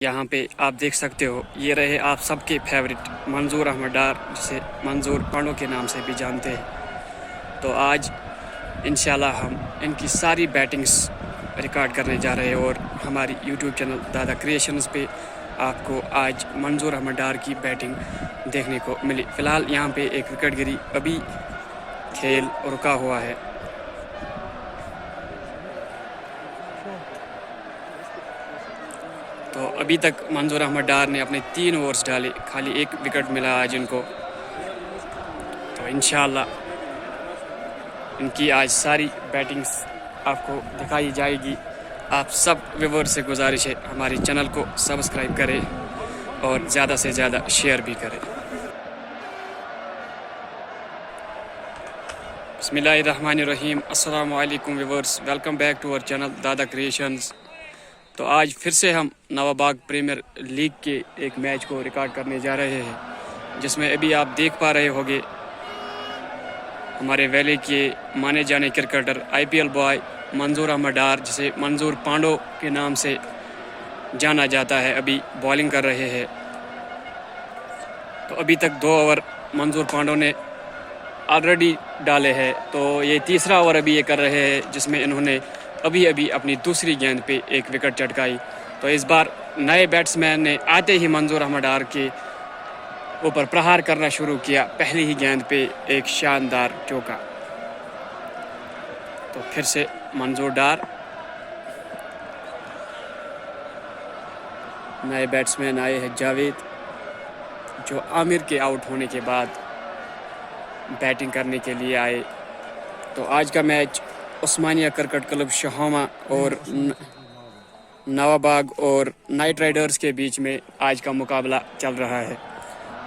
यहाँ पे आप देख सकते हो, ये रहे आप सबके फेवरेट मंजूर अहमद डार, जिसे मंजूर पांडो के नाम से भी जानते हैं। तो आज इंशाल्लाह हम इनकी सारी बैटिंग्स रिकॉर्ड करने जा रहे हैं और हमारी यूट्यूब चैनल दादा क्रिएशंस पे आपको आज मंजूर अहमद डार की बैटिंग देखने को मिली। फ़िलहाल यहाँ पे एक विकेट गिरी, अभी खेल रुका हुआ है। तो अभी तक मंजूर अहमद डार ने अपने 3 ओवर्स डाले, खाली 1 विकेट मिला आज इनको। तो इंशाल्लाह इनकी आज सारी बैटिंग्स आपको दिखाई जाएगी। आप सब व्यूअर्स से गुजारिश है हमारे चैनल को सब्सक्राइब करें और ज़्यादा से ज़्यादा शेयर भी करें। बिस्मिल्लाहिर्रहमानिर्रहीम। अस्सलाम वालेकुम viewers, welcome back to our channel Dada Creations. तो आज फिर से हम नवाबाग प्रीमियर लीग के एक मैच को रिकॉर्ड करने जा रहे हैं, जिसमें अभी आप देख पा रहे होंगे हमारे वैली के माने जाने क्रिकेटर आईपीएल बॉय मंजूर अहमद डार, जिसे मंजूर पांडो के नाम से जाना जाता है, अभी बॉलिंग कर रहे हैं। तो अभी तक 2 ओवर मंजूर पांडो ने ऑलरेडी डाले हैं, तो ये तीसरा ओवर अभी ये कर रहे हैं, जिसमें इन्होंने अभी अपनी दूसरी गेंद पे 1 विकेट चटकाई। तो इस बार नए बैट्समैन ने आते ही मंजूर अहमद डार के ऊपर प्रहार करना शुरू किया, पहली ही गेंद पे एक शानदार चौका। तो फिर से मंजूर डार, नए बैट्समैन आए हैं जावेद, जो आमिर के आउट होने के बाद बैटिंग करने के लिए आए। तो आज का मैच उस्मानिया क्रिकेट क्लब शहामा और नवाबाग और नाइट राइडर्स के बीच में आज का मुकाबला चल रहा है।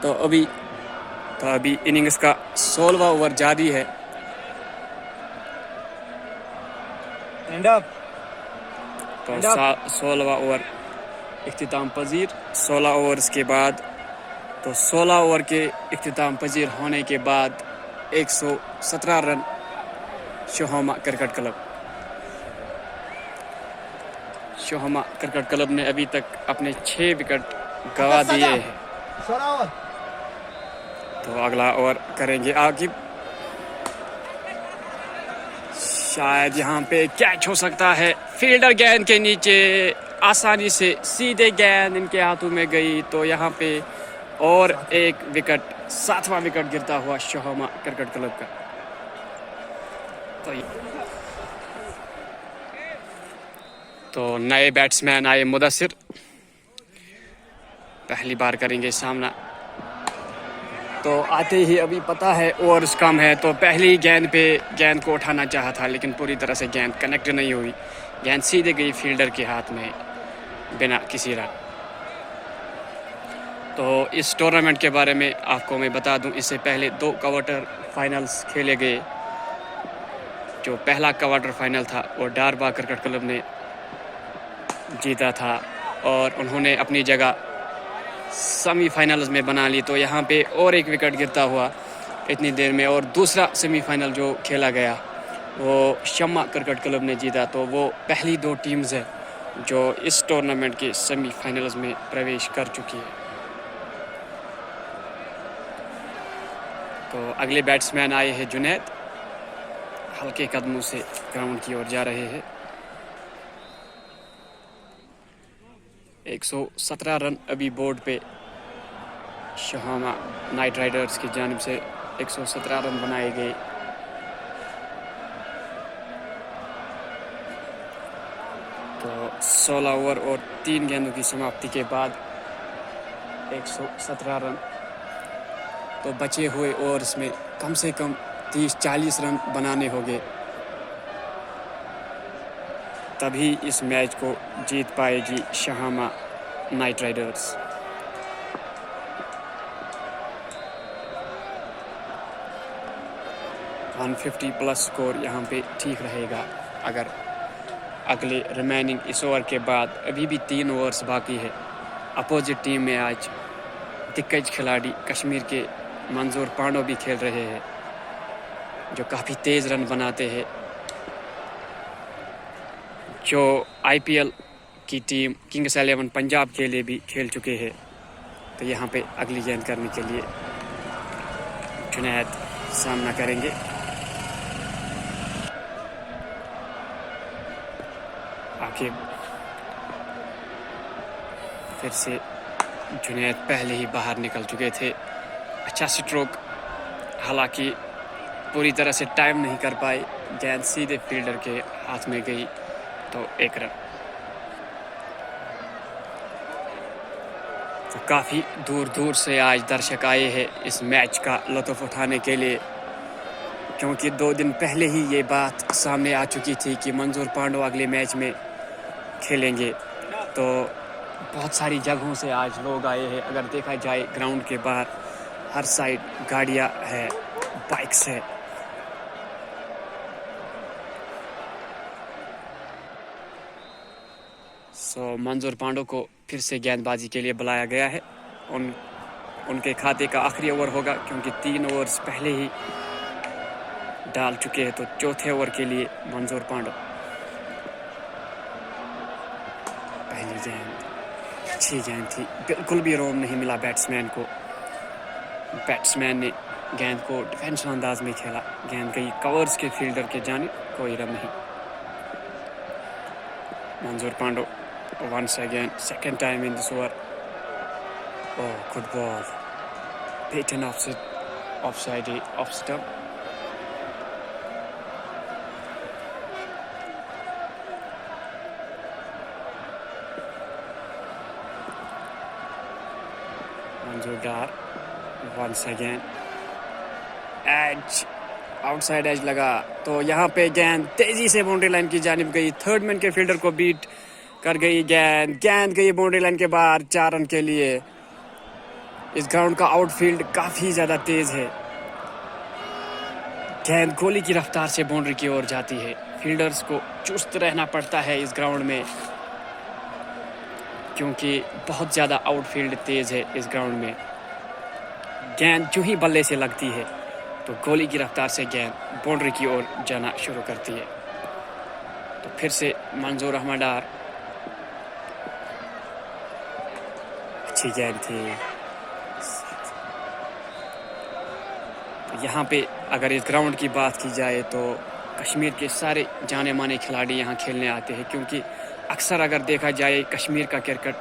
तो अभी इनिंग्स का 16वां ओवर जारी है। तो 16वां ओवर इख्तिताम पजीर, 16 ओवर्स के बाद, तो 16 ओवर के इख्तिताम पजीर होने के बाद 117 रन शहामा क्रिकेट क्लब ने अभी तक अपने 6 विकेट गंवा दिए हैं। तो अगला ओवर करेंगे आकिब, शायद यहाँ पे कैच हो सकता है। फील्डर गेंद के नीचे आसानी से सीधे गेंद इनके हाथों में गई, तो यहाँ पे और 1 विकेट, 7वां विकेट गिरता हुआ शहामा क्रिकेट क्लब का। तो नए बैट्समैन आए मुदस्सिर, पहली बार करेंगे सामना। तो आते ही अभी पता है ओवर्स कम है, तो पहली गेंद पे गेंद को उठाना चाहा था, लेकिन पूरी तरह से गेंद कनेक्ट नहीं हुई, गेंद सीधे गई फील्डर के हाथ में बिना किसी रन। तो इस टूर्नामेंट के बारे में आपको मैं बता दूं, इससे पहले 2 क्वार्टर फाइनल्स खेले गए। जो पहला क्वार्टर फाइनल था वो डारबाग क्रिकेट क्लब ने जीता था और उन्होंने अपनी जगह सेमीफाइनल्स में बना ली। तो यहाँ पे और 1 विकेट गिरता हुआ इतनी देर में, और दूसरा सेमीफाइनल जो खेला गया वो शम्मा क्रिकेट क्लब ने जीता। तो वो पहली 2 टीम्स है जो इस टूर्नामेंट के सेमीफाइनल्स में प्रवेश कर चुकी है। तो अगले बैट्समैन आए हैं जुनैद, हल्के कदमों से ग्राउंड की ओर जा रहे हैं। 117 रन अभी बोर्ड पे शहामा नाइट राइडर्स की जानिब से 117 रन बनाए गए। तो 16 ओवर और 3 गेंदों की समाप्ति के बाद 117 रन। तो बचे हुए ओवर्स में कम से कम 30-40 रन बनाने होंगे, तभी इस मैच को जीत पाएगी शहामा knight riders. One 150 plus score यहाँ पे ठीक रहेगा। अगर अगले रिमेनिंग इस ओवर के बाद अभी भी 3 ओवर्स बाकी है, अपोजिट टीम में आज दिग्गज खिलाड़ी कश्मीर के मंजूर पांडो भी खेल रहे हैं, जो काफ़ी तेज़ रन बनाते हैं, जो आईपीएल की टीम किंग्स 11 पंजाब के लिए भी खेल चुके हैं। तो यहाँ पे अगली गेंद करने के लिए जुनैद सामना करेंगे। आखिर फिर से जुनैद पहले ही बाहर निकल चुके थे। अच्छा स्ट्रोक, हालांकि पूरी तरह से टाइम नहीं कर पाए, गेंद सीधे फील्डर के हाथ में गई तो 1 रन। तो काफ़ी दूर दूर से आज दर्शक आए हैं इस मैच का लुत्फ़ उठाने के लिए, क्योंकि 2 दिन पहले ही ये बात सामने आ चुकी थी कि मंजूर पांडो अगले मैच में खेलेंगे। तो बहुत सारी जगहों से आज लोग आए हैं। अगर देखा जाए ग्राउंड के बाहर हर साइड गाड़ियां है, बाइक्स है। मंजूर पांडो को फिर से गेंदबाजी के लिए बुलाया गया है। उनके खाते का आखिरी ओवर होगा, क्योंकि 3 ओवर्स पहले ही डाल चुके हैं। तो चौथे ओवर के लिए मंजूर पांडो। पहली गेंद अच्छी गेंद थी, बिल्कुल भी रोम नहीं मिला बैट्समैन को। बैट्समैन ने गेंद को डिफेंसिव अंदाज में खेला, गेंद गई कवर्स के फील्डर के जाने, कोई रन नहीं। मंजूर Pando once again, second time in this over. Oh, good ball. Beaten offside off stump. Manzoor Dar once again. Edge, outside edge लगा तो यहाँ पे गेंद तेजी से बाउंड्री लाइन की जानिब गई। थर्ड मैन के फील्डर को बीट कर गई गेंद गई बाउंड्री लाइन के बाहर 4 रन के लिए। इस ग्राउंड का आउटफील्ड काफी ज्यादा तेज है। गेंद गोली की रफ्तार से बाउंड्री की ओर जाती है। फील्डर्स को चुस्त रहना पड़ता है इस ग्राउंड में, क्योंकि बहुत ज्यादा आउटफील्ड तेज है इस ग्राउंड में। गेंद जो ही बल्ले से लगती है तो गोली की रफ्तार से गेंद बाउंड्री की ओर जाना शुरू करती है। तो फिर से मंजूर अहमद डार, अच्छी गेंद थी। यहाँ पे अगर इस ग्राउंड की बात की जाए तो कश्मीर के सारे जाने माने खिलाड़ी यहाँ खेलने आते हैं, क्योंकि अक्सर अगर देखा जाए कश्मीर का क्रिकेट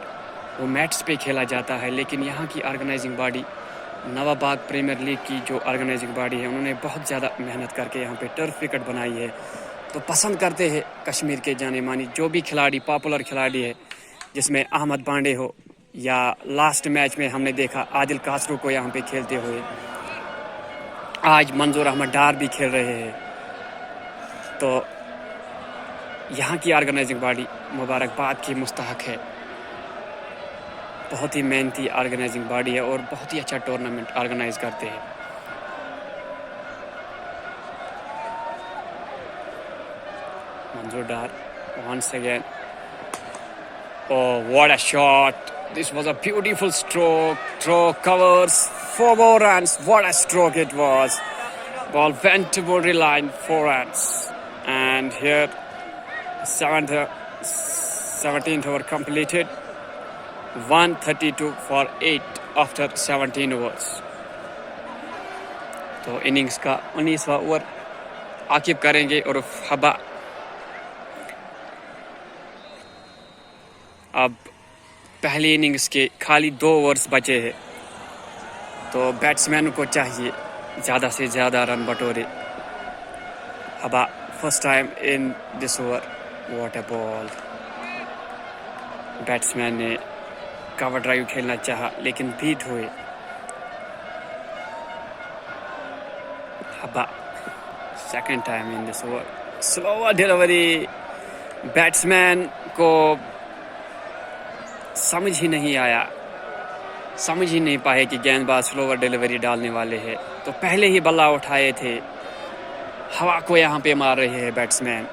वो मैट्स पे खेला जाता है। लेकिन यहाँ की ऑर्गेनाइजिंग बॉडी, नवाबाग प्रीमियर लीग की जो ऑर्गेनाइजिंग बॉडी है, उन्होंने बहुत ज़्यादा मेहनत करके यहाँ पे टर्फ विकेट बनाई है। तो पसंद करते हैं कश्मीर के जाने मानी जो भी खिलाड़ी, पॉपुलर खिलाड़ी है, जिसमें अहमद पांडे हो या लास्ट मैच में हमने देखा आदिल कासरू को यहाँ पे खेलते हुए। आज मंजूर अहमद डार भी खेल रहे हैं। तो यहाँ की ऑर्गेनाइजिंग बॉडी मुबारकबाद की मुस्तहक है। बहुत ही मेहनती ऑर्गेनाइजिंग बॉडी है और बहुत ही अच्छा टूर्नामेंट ऑर्गेनाइज करते हैं। मंजूर डार once again. Oh, what a shot! This was a beautiful stroke. Throw covers 4 more runs. What a stroke it was! Ball went to boundary line, 4 runs. And here, 17th over completed. 132 for 8 after 17 overs. तो innings का 19वां over Aqib करेंगे और हबा अब पहली innings के खाली 2 overs बचे हैं। तो बैट्समैन को चाहिए ज़्यादा से ज़्यादा रन बटोरे। हबा first time in this over, what a ball. Batsman ने कवर ड्राइव खेलना चाहा लेकिन बीट हुए। हबा second time in this over, slower delivery. Batsman को समझ ही नहीं आया, समझ ही नहीं पाए कि गेंदबाज स्लोअर डिलीवरी डालने वाले हैं। तो पहले ही बल्ला उठाए थे, हवा को यहाँ पे मार रहे हैं बैट्समैन।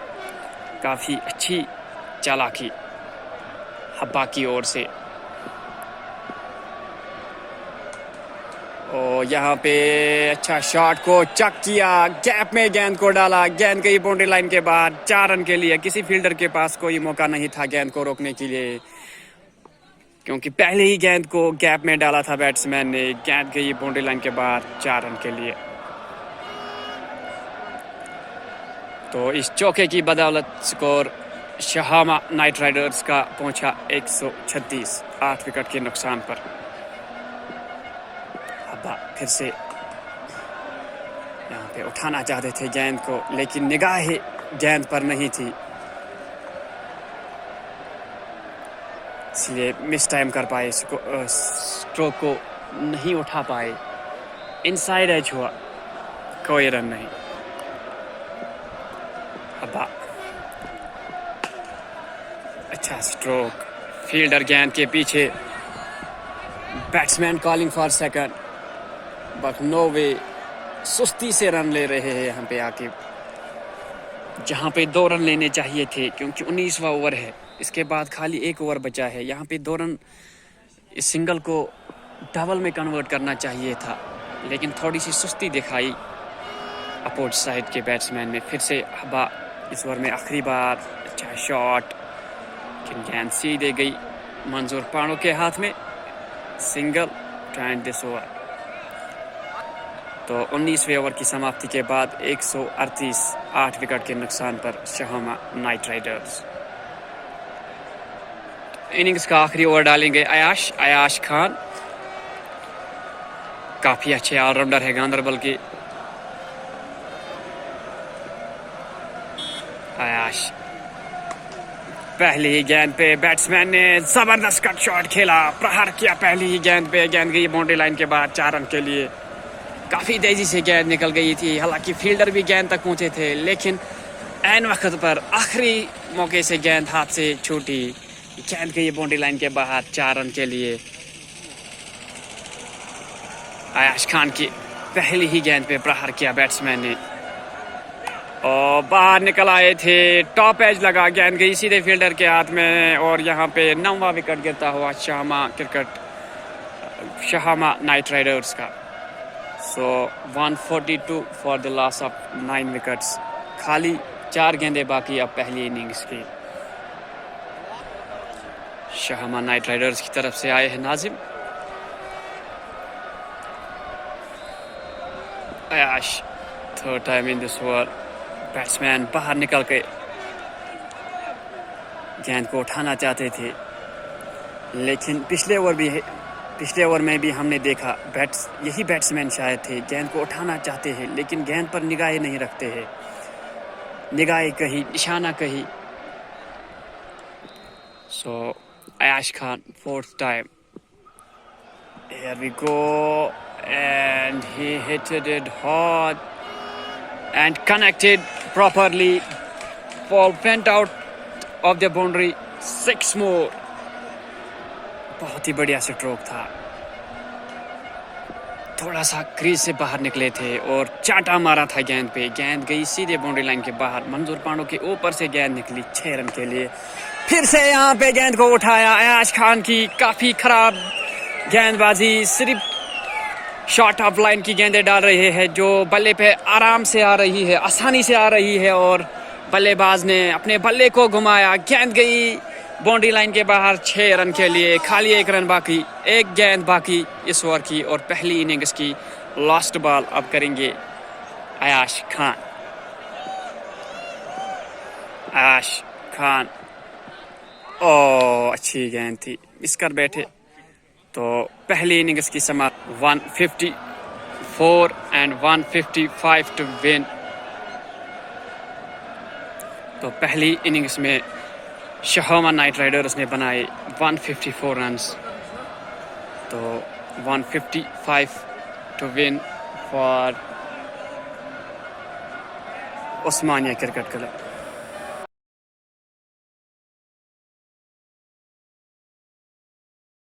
काफ़ी अच्छी चालाकी हब्बा की ओर से। और यहाँ पे अच्छा शॉट को चक किया, गैप में गेंद को डाला, गेंद गई बाउंड्री लाइन के बाद 4 रन के लिए। किसी फील्डर के पास कोई मौका नहीं था गेंद को रोकने के लिए, क्योंकि पहले ही गेंद को गैप में डाला था बैट्समैन ने। गेंद गई बाउंड्री लाइन के बाद 4 रन के लिए। तो इस चौके की बदौलत स्कोर शहामा नाइट राइडर्स का पहुंचा 136, 8 विकेट के नुकसान पर। अब फिर से यहाँ पे उठाना चाहते थे गेंद को, लेकिन निगाहें गेंद पर नहीं थी, इसलिए मिस टाइम कर पाए, स्ट्रोक को नहीं उठा पाए। इनसाइड एज हुआ, कोई रन नहीं। अब अच्छा स्ट्रोक, फील्डर गेंद के पीछे, batsman calling for second, but no way, सुस्ती से रन ले रहे हैं यहाँ पे आके, जहाँ पे 2 रन लेने चाहिए थे, क्योंकि 19वां ओवर है। इसके बाद खाली 1 ओवर बचा है। यहाँ पे 2 रन इस सिंगल को डबल में कन्वर्ट करना चाहिए था, लेकिन थोड़ी सी सुस्ती दिखाई अपोज साइड के बैट्समैन में। फिर से हवा इस ओवर में आखिरी बार, अच्छा शॉट, लेकिन गेंद सीधे गई मंजूर पाणो के हाथ में। Single to end this over. तो 19वें ओवर की समाप्ति के बाद 138, 8 विकेट के नुकसान पर शहामा नाइट राइडर्स। इनिंग्स का आखिरी ओवर डालेंगे अयाश खान। काफी अच्छे ऑलराउंडर है गांधरबल के अयाश। पहली ही गेंद पे बैट्समैन ने जबरदस्त कट शॉट खेला, प्रहार किया पहली ही गेंद पे। गेंद गई बाउंड्री लाइन के बाद 4 रन के लिए। काफी तेजी से गेंद निकल गई थी, हालांकि फील्डर भी गेंद तक पहुंचे थे, लेकिन ऐन वक्त पर आखिरी मौके से गेंद हाथ से छूटी। गेंद गई बाउंड्री लाइन के बाहर 4 रन के लिए। अयाश खान की पहली ही गेंद पे प्रहार किया बैट्समैन ने और बाहर निकल आए थे। टॉप एज लगा, गेंद गई सीधे फील्डर के हाथ में और यहाँ पे 9वां विकेट गिरता हुआ शहामा नाइट राइडर्स का। सो 142 for the loss of 9 wickets. खाली 4 गेंदें बाकी अब पहली इनिंग्स की। शहामा नाइट राइडर्स की तरफ से आए हैं Nazim. Ayash, third time in this over. Batsman बाहर निकल के गेंद को उठाना चाहते थे, लेकिन पिछले ओवर में भी हमने देखा यही बैट्समैन शायद थे, गेंद को उठाना चाहते हैं लेकिन गेंद पर निगाहें नहीं रखते हैं। निगाहें कहीं, निशाना कहीं। सो अयाश Khan, 4th time. Here we go, and he hit it hard and connected properly. Ball went out of the boundary. 6 more. बहुत ही बढ़िया स्ट्रोक था। थोड़ा सा क्रीज से बाहर निकले थे और चांटा मारा था गेंद पे। गेंद गई सीधे बाउंड्री लाइन के बाहर। मंजूर पांडो के ऊपर से गेंद निकली 6 रन के लिए। फिर से यहाँ पे गेंद को उठाया अयाश खान की। काफी खराब गेंदबाजी, सिर्फ शॉर्ट ऑफ लाइन की गेंदें डाल रहे हैं जो बल्ले पे आराम से आ रही है, आसानी से आ रही है और बल्लेबाज ने अपने बल्ले को घुमाया। गेंद गई बाउंड्री लाइन के बाहर 6 रन के लिए। खाली 1 रन बाकी, 1 गेंद बाकी इस ओवर की और पहली इनिंग्स की लास्ट बॉल अब करेंगे अयाश खान। अयाश खान, अच्छी गेंद थी, मिस कर बैठे। तो पहली इनिंग्स की समाप्ति 154 and 155 टू विन। तो पहली इनिंग्स में शहामा नाइट राइडर्स ने बनाए 154 रन्स। तो 155 to win for Osmania cricket club.